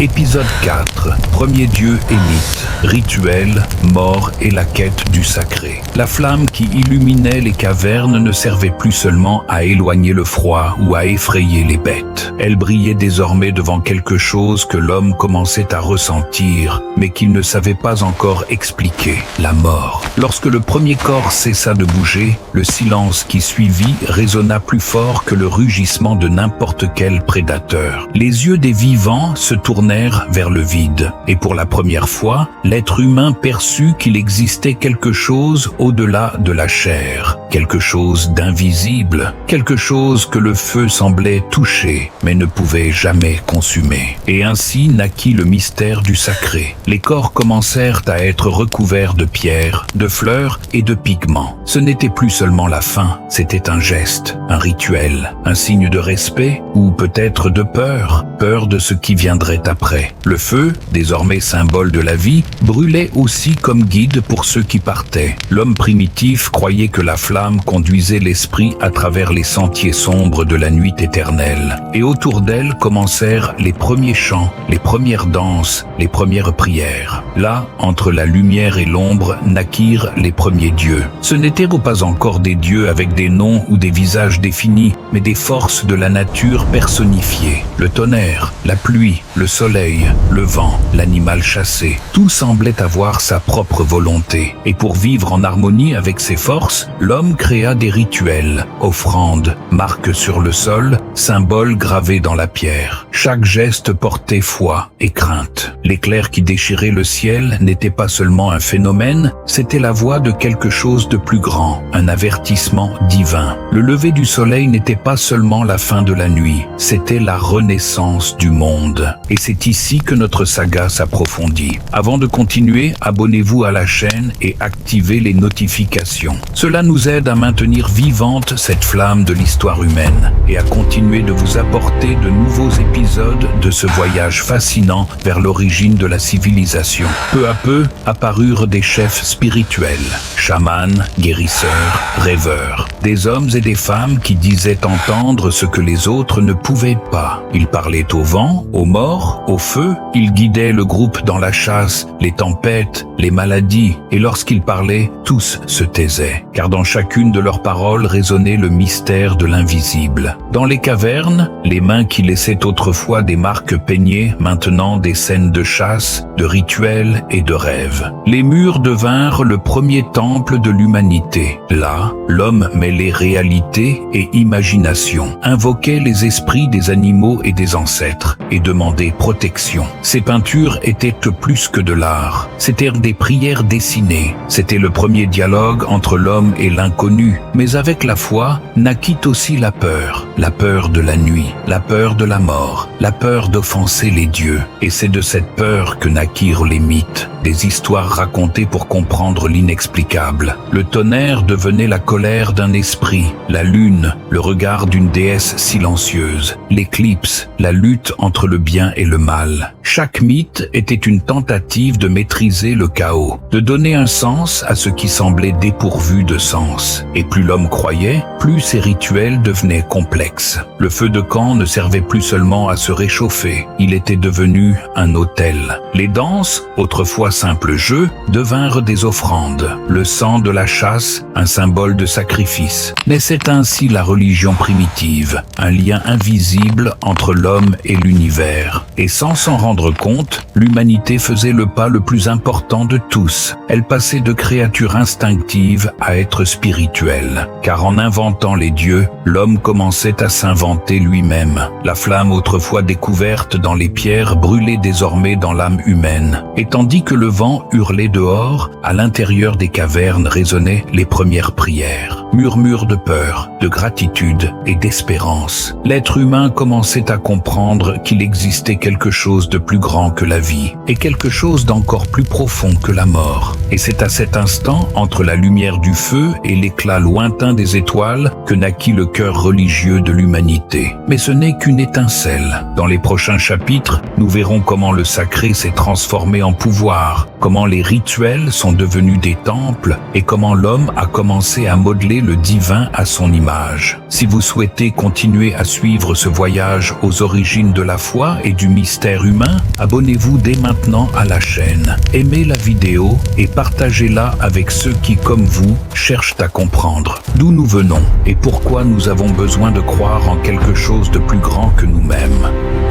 Épisode 4. Premier dieu et mythe. Rituel, mort et la quête du sacré. La flamme qui illuminait les cavernes ne servait plus seulement à éloigner le froid ou à effrayer les bêtes. Elle brillait désormais devant quelque chose que l'homme commençait à ressentir, mais qu'il ne savait pas encore expliquer, la mort. Lorsque le premier corps cessa de bouger, le silence qui suivit résonna plus fort que le rugissement de n'importe quel prédateur. Les yeux des vivants se tournèrent vers le vide, et pour la première fois, l'être humain perçut qu'il existait quelque chose au-delà de la chair, quelque chose d'invisible, quelque chose que le feu semblait toucher, mais ne pouvait jamais consumer. Et ainsi naquit le mystère du sacré. Les corps commencèrent à être recouverts de pierres, de fleurs et de pigments. Ce n'était plus seulement la fin, c'était un geste, un rituel, un signe de respect ou peut-être de peur, peur de ce qui viendrait après. Le feu, désormais symbole de la vie, brûlait aussi comme guide pour ceux qui partaient. L'homme primitif croyait que la flamme conduisait l'esprit à travers les sentiers sombres de la nuit éternelle. Et autour d'elle commencèrent les premiers chants, les premières danses, les premières prières. Là, entre la lumière et l'ombre, naquirent les premiers dieux. Ce n'étaient pas encore des dieux avec des noms ou des visages définis, mais des forces de la nature personnifiées. Le tonnerre, la pluie, le soleil, le vent, l'animal chassé, tout semblait avoir sa propre volonté. Et pour vivre en harmonie avec ces forces, l'homme créa des rituels, offrandes, marques sur le sol, symboles gravés dans la pierre. Chaque geste portait foi et crainte. L'éclair qui déchirait le ciel n'était pas seulement un phénomène, c'était la voix de quelque chose de plus grand, un avertissement divin. Le lever du soleil n'était pas seulement la fin de la nuit, c'était la renaissance du monde. Et c'est ici que notre saga s'approfondit. Avant de continuer, abonnez-vous à la chaîne et activez les notifications. Cela nous aide à maintenir vivante cette flamme de l'histoire humaine et à continuer de vous apporter de nouveaux épisodes de ce voyage fascinant vers l'origine de la civilisation. Peu à peu, apparurent des chefs spirituels, chamans, guérisseurs, rêveurs, des hommes et des femmes qui disaient entendre ce que les autres ne pouvaient pas. Ils parlaient au vent, aux morts, au feu, ils guidaient le groupe dans la chasse, les tempêtes, les maladies, et lorsqu'ils parlaient, tous se taisaient, car dans chacune de leurs paroles résonnait le mystère de l'invisible. Dans les cavernes, les mains qui laissaient autrefois des marques peignaient maintenant des scènes de chasse, de rituels et de rêves. Les murs devinrent le premier temple de l'humanité. Là, l'homme mêlait réalité et imagination, invoquait les esprits des animaux et des ancêtres, et demandait protection. Ces peintures étaient plus que de l'art, c'étaient des prières dessinées, c'était le premier dialogue entre l'homme et l'inconnu, mais avec la foi naquit aussi la peur de la nuit, la peur de la mort, la peur d'offenser les dieux, et c'est de cette peur que naquirent les mythes, des histoires racontées pour comprendre l'inexplicable. Le tonnerre devenait la colère d'un esprit, la lune, le regard d'une déesse silencieuse, l'éclipse, la lutte entre le bien et le mal. Chaque mythe était une tentative de maîtriser le chaos, de donner un sens à ce qui semblait dépourvu de sens. Et plus l'homme croyait, plus ses rituels devenaient complexes. Le feu de camp ne servait plus seulement à se réchauffer, il était devenu un autel. Les danses, autrefois simples jeux, devinrent des offrandes. Le sang de la chasse, un symbole de sacrifice. Naissait ainsi la religion primitive, un lien invisible entre l'homme et l'univers. Et sans s'en rendre compte, l'humanité faisait le pas le plus important de tous. Elle passait de créature instinctive à être spirituelle. Car en inventant les dieux, l'homme commençait à s'inventer lui-même. La flamme autrefois découverte dans les pierres brûlait désormais dans l'âme humaine. Et tandis que le vent hurlait dehors, à l'intérieur des cavernes résonnaient les premières prières. Murmures de peur, de gratitude et d'espérance. L'être humain commençait à comprendre qu'il existait quelque chose de plus grand que la vie, et quelque chose d'encore plus profond que la mort. Et c'est à cet instant, entre la lumière du feu et l'éclat lointain des étoiles, que naquit le cœur religieux de l'humanité. Mais ce n'est qu'une étincelle. Dans les prochains chapitres, nous verrons comment le sacré s'est transformé en pouvoir, comment les rituels sont devenus des temples, et comment l'homme a commencé à modeler le divin à son image. Si vous souhaitez continuer à suivre ce voyage aux origines de la foi et du mystère, mystère humain? Abonnez-vous dès maintenant à la chaîne, aimez la vidéo et partagez-la avec ceux qui, comme vous, cherchent à comprendre d'où nous venons et pourquoi nous avons besoin de croire en quelque chose de plus grand que nous-mêmes.